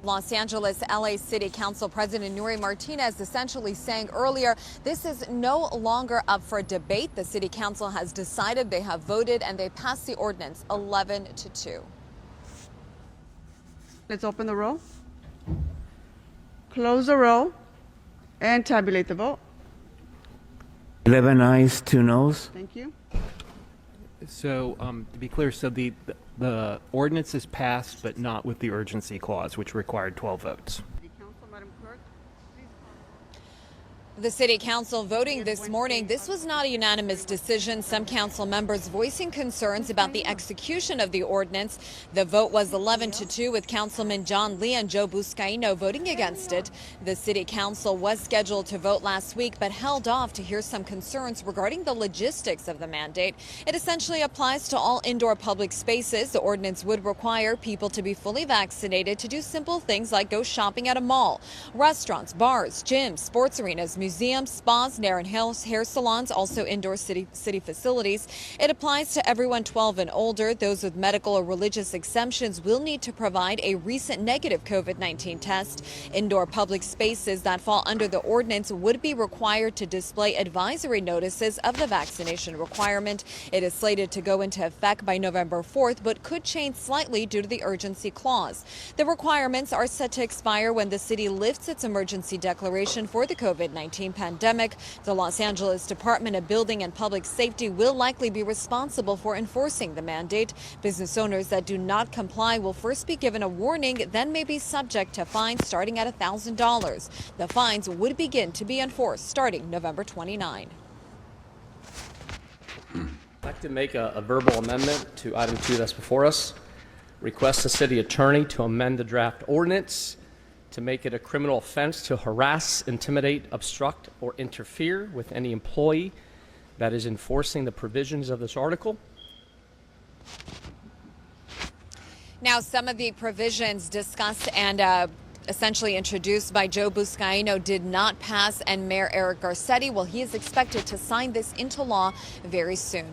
Los Angeles LA City Council President Nury Martinez essentially saying earlier this is no longer up for debate. The City Council has decided, they have voted, and they passed the ordinance 11-2. Let's open the roll, close the roll, and tabulate the vote. 11 ayes, 2 noes. Thank you. So to be clear, so the ordinance is passed, but not with the urgency clause, which required 12 votes. City Council, Madam Clerk, please call. The City Council voting this morning. This was not a unanimous decision. Some council members voicing concerns about the execution of the ordinance. The vote was 11-2, with Councilman John Lee and Joe Buscaino voting against it. The City Council was scheduled to vote last week, but held off to hear some concerns regarding the logistics of the mandate. It essentially applies to all indoor public spaces. The ordinance would require people to be fully vaccinated to do simple things like go shopping at a mall. Restaurants, bars, gyms, sports arenas, museums, spas, nail and hair salons, also indoor city facilities. It applies to everyone 12 and older. Those with medical or religious exemptions will need to provide a recent negative COVID-19 test. Indoor public spaces that fall under the ordinance would be required to display advisory notices of the vaccination requirement. It is slated to go into effect by November 4th, but could change slightly due to the urgency clause. The requirements are set to expire when the city lifts its emergency declaration for the COVID-19 pandemic. The Los Angeles Department of Building and Public Safety will likely be responsible for enforcing the mandate. Business owners that do not comply will first be given a warning, then may be subject to fines starting at $1,000. The fines would begin to be enforced starting November 29. I'd like to make a verbal amendment to item 2 that's before us. Request the city attorney to amend the draft ordinance to make it a criminal offense to harass, intimidate, obstruct, or interfere with any employee that is enforcing the provisions of this article. Now, some of the provisions discussed and essentially introduced by Joe Buscaino did not pass, and Mayor Eric Garcetti, well, he is expected to sign this into law very soon.